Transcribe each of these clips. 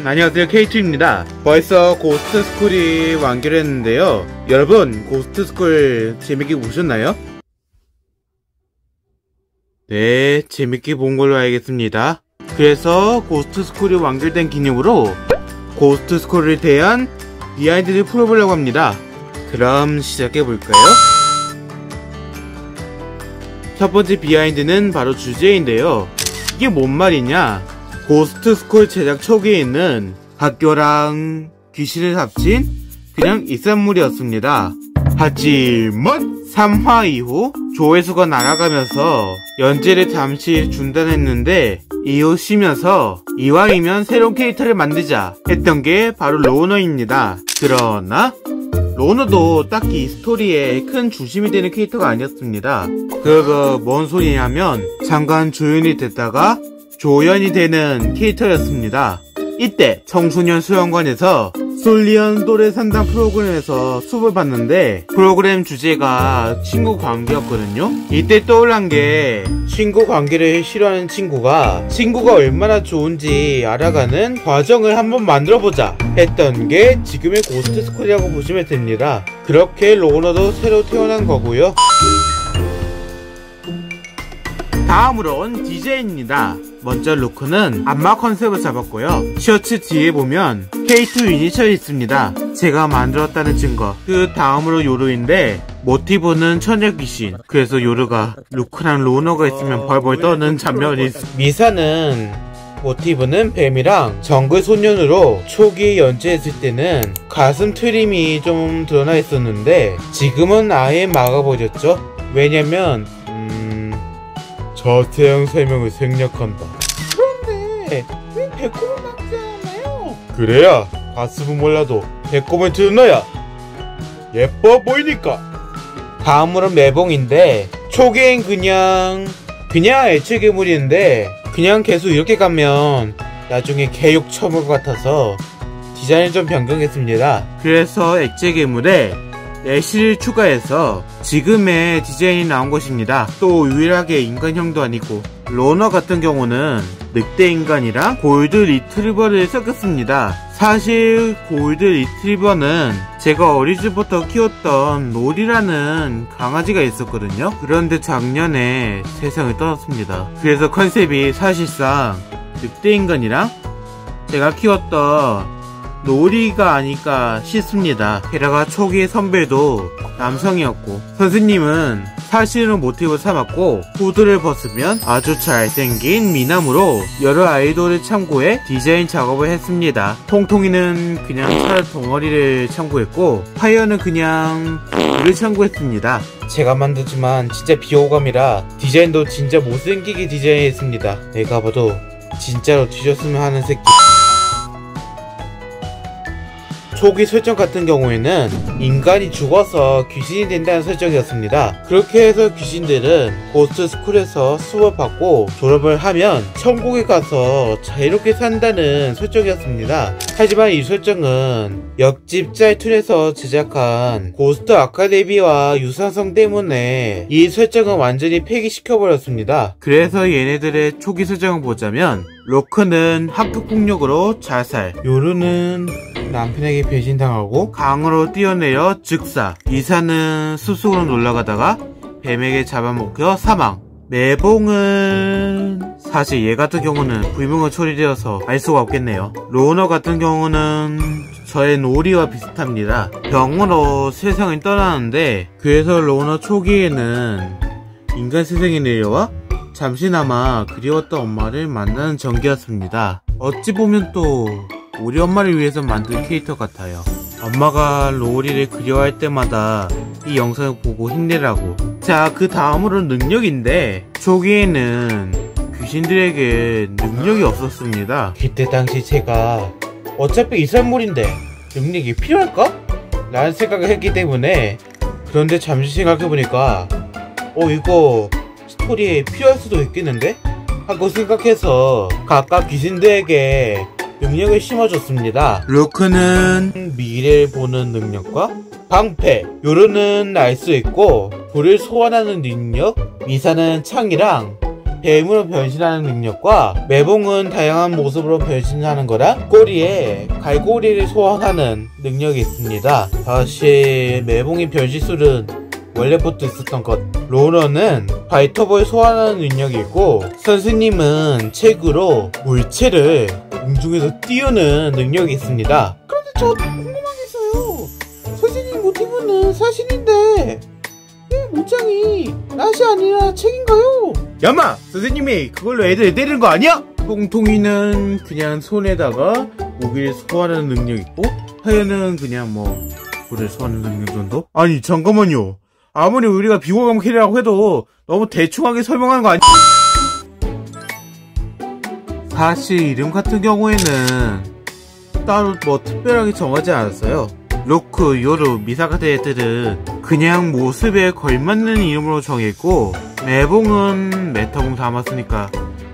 안녕하세요, K2입니다. 벌써 고스트 스쿨이 완결했는데요. 여러분, 고스트 스쿨 재밌게 보셨나요? 네, 재밌게 본 걸로 알겠습니다. 그래서 고스트 스쿨이 완결된 기념으로 고스트 스쿨에 대한 비하인드를 풀어보려고 합니다. 그럼 시작해볼까요? 첫 번째 비하인드는 바로 주제인데요. 이게 뭔 말이냐? 고스트 스쿨 제작 초기에 있는 학교랑 귀신을 합친 그냥 입산물이었습니다. 하지만 3화 이후 조회수가 날아가면서 연재를 잠시 중단했는데 이후 쉬면서 이왕이면 새로운 캐릭터를 만들자 했던 게 바로 로너입니다. 그러나 로너도 딱히 이 스토리에 큰 중심이 되는 캐릭터가 아니었습니다. 뭔 소리냐면 잠깐 조연이 됐다가 조연이 되는 캐릭터였습니다. 이때 청소년 수영관에서 솔리언 또래 상담 프로그램에서 수업을 받는데 프로그램 주제가 친구 관계였거든요. 이때 떠올란 게 친구 관계를 싫어하는 친구가 얼마나 좋은지 알아가는 과정을 한번 만들어보자 했던 게 지금의 고스트 스쿨이라고 보시면 됩니다. 그렇게 로너도 새로 태어난 거고요. 다음으로는 디자인입니다. 먼저 루크는 안마 컨셉을 잡았고요. 셔츠 뒤에 보면 K2 이니셜이 있습니다. 제가 만들었다는 증거. 그 다음으로 요루인데 모티브는 처녀 귀신. 그래서 요루가 루크랑 로너가 있으면 벌벌 떠는 장면이 있습니다. 미사는 모티브는 뱀이랑 정글 소년으로 초기에 연재했을 때는 가슴 트림이 좀 드러나 있었는데 지금은 아예 막아버렸죠. 왜냐면 자세한 설명을 생략한다. 그런데 왜 배꼽을 막지 않아요? 그래야 가슴은 몰라도 배꼽은 드러나야 예뻐 보이니까. 다음으로 매봉인데 초기엔 그냥 액체 괴물인데 그냥 계속 이렇게 가면 나중에 개욕 처먹을 것 같아서 디자인을 좀 변경했습니다. 그래서 액체 괴물에 애쉬를 추가해서 지금의 디자인이 나온 것입니다. 또 유일하게 인간형도 아니고 로너 같은 경우는 늑대 인간이랑 골드 리트리버를 섞었습니다. 사실 골드 리트리버는 제가 어릴 때부터 키웠던 롤이라는 강아지가 있었거든요. 그런데 작년에 세상을 떠났습니다. 그래서 컨셉이 사실상 늑대 인간이랑 제가 키웠던 놀이가 아닐까 싶습니다. 게다가 초기의 선배도 남성이었고 선생님은 사실은 모티브를 삼았고 후드를 벗으면 아주 잘생긴 미남으로 여러 아이돌을 참고해 디자인 작업을 했습니다. 통통이는 그냥 찰 덩어리를 참고했고 파이어는 그냥 물을 참고했습니다. 제가 만들지만 진짜 비호감이라 디자인도 진짜 못생기게 디자인했습니다. 내가 봐도 진짜로 뒤졌으면 하는 새끼. 초기 설정 같은 경우에는 인간이 죽어서 귀신이 된다는 설정이었습니다. 그렇게 해서 귀신들은 고스트 스쿨에서 수업을 받고 졸업을 하면 천국에 가서 자유롭게 산다는 설정이었습니다. 하지만 이 설정은 옆집 짤툰에서 제작한 고스트 아카데미와 유사성 때문에 이 설정은 완전히 폐기시켜버렸습니다. 그래서 얘네들의 초기 설정을 보자면 로크는 학교폭력으로 자살, 요루는 남편에게 배신당하고 강으로 뛰어내려 즉사, 이사는 숲속으로 놀러가다가 뱀에게 잡아먹혀 사망, 매봉은 사실 얘 같은 경우는 불명어 처리되어서 알 수가 없겠네요. 로너 같은 경우는 저의 놀이와 비슷합니다. 병으로 세상을 떠나는데 그래서 로너 초기에는 인간 세상에 내려와 잠시나마 그리웠던 엄마를 만나는 전개였습니다. 어찌 보면 또 우리 엄마를 위해서 만든 캐릭터 같아요. 엄마가 로리를 그리워할 때마다 이 영상을 보고 힘내라고. 자, 그 다음으로 능력인데 초기에는 귀신들에게 능력이 없었습니다. 그때 당시 제가 어차피 이산물인데 능력이 필요할까? 라는 생각을 했기 때문에. 그런데 잠시 생각해보니까 이거 스토리에 필요할 수도 있겠는데? 하고 생각해서 각각 귀신들에게 능력을 심어줬습니다. 루크는 미래를 보는 능력과 방패, 요루는 알 수 있고 불을 소환하는 능력, 미사는 창이랑 뱀으로 변신하는 능력과 매봉은 다양한 모습으로 변신하는 거랑 꼬리에 갈고리를 소환하는 능력이 있습니다. 다시 매봉의 변신술은 원래부터 있었던 것. 로너는 바이터볼 소환하는 능력이 있고 선생님은 책으로 물체를 공중에서 띄우는 능력이 있습니다. 그런데 저 궁금한 게 있어요. 선생님 모티브는 사실인데 이 물장이 낫이 아니라 책인가요? 야마! 선생님이 그걸로 애들 때리는 거 아니야? 통통이는 그냥 손에다가 모기를 소환하는 능력이 있고 하연은 그냥 물을 소환하는 능력 정도? 아니 잠깐만요. 아무리 우리가 비호감 캐리라고 해도 너무 대충하게 설명하는 거 아니야? 사실 이름 같은 경우에는 따로 특별하게 정하지 않았어요. 로크, 요루, 미사 같은 애들은 그냥 모습에 걸맞는 이름으로 정했고 매봉은 메타봉 담았으니까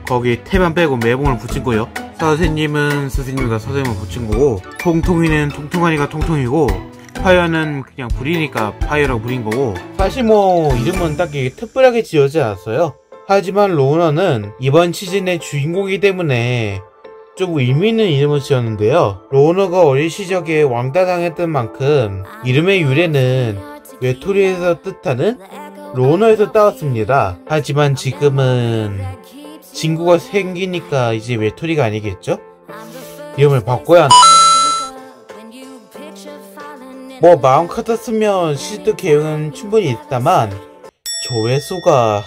거기 태만 빼고 매봉을 붙인 거요. 선생님은 선생님과 선생님을 붙인 거고 통통이는 통통하니까 통통이고 파이어는 그냥 불이니까 파이어라고 부린 거고 사실 이름은 딱히 특별하게 지어지지 않았어요. 하지만 로너는 이번 시즌의 주인공이기 때문에 좀 의미있는 이름을 지었는데요. 로너가 어린 시절에 왕따당했던 만큼 이름의 유래는 외톨이에서 뜻하는 로너에서 따왔습니다. 하지만 지금은 친구가 생기니까 이제 외톨이가 아니겠죠? 이름을 바꿔야 마음 같았으면 시즌 계획은 충분히 있다만 조회수가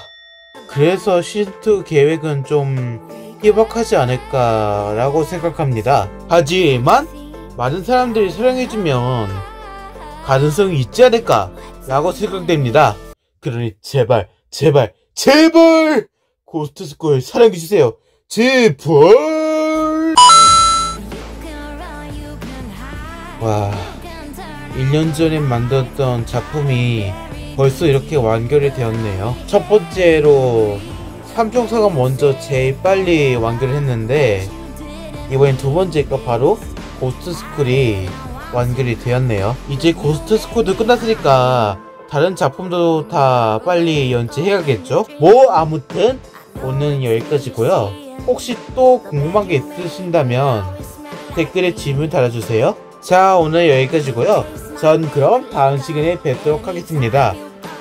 그래서 시즌 계획은 좀 희박하지 않을까 라고 생각합니다. 하지만 많은 사람들이 사랑해주면 가능성이 있지 않을까 라고 생각됩니다. 그러니 제발 고스트스쿨 사랑해주세요. 제발. 와, 1년 전에 만들었던 작품이 벌써 이렇게 완결이 되었네요. 첫 번째로 삼총사가 먼저 제일 빨리 완결을 했는데 이번엔 두 번째가 바로 고스트스쿨이 완결이 되었네요. 이제 고스트스쿨도 끝났으니까 다른 작품도 다 빨리 연재해야겠죠? 아무튼 오늘은 여기까지고요. 혹시 또 궁금한 게 있으신다면 댓글에 질문 달아주세요. 자, 오늘 여기까지고요. 전 그럼 다음 시간에 뵙도록 하겠습니다.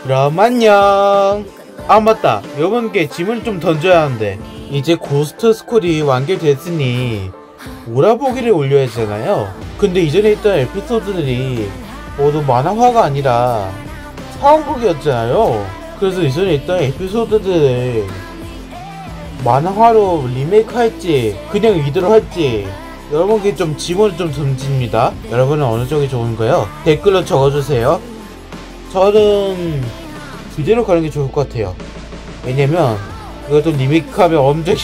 그럼 안녕. 아 맞다, 여러분께 질문을 좀 던져야 하는데 이제 고스트스쿨이 완결됐으니 몰아보기를 올려야 하잖아요. 근데 이전에 있던 에피소드들이 모두 만화화가 아니라 상황극이었잖아요. 그래서 이전에 있던 에피소드들을 만화화로 리메이크 할지 그냥 이대로 할지 여러분께 좀 질문을 좀 던집니다. 여러분은 어느 쪽이 좋은가요? 댓글로 적어주세요. 저는 그대로 가는 게 좋을 것 같아요. 왜냐면 이것도 리메이크하면 엄청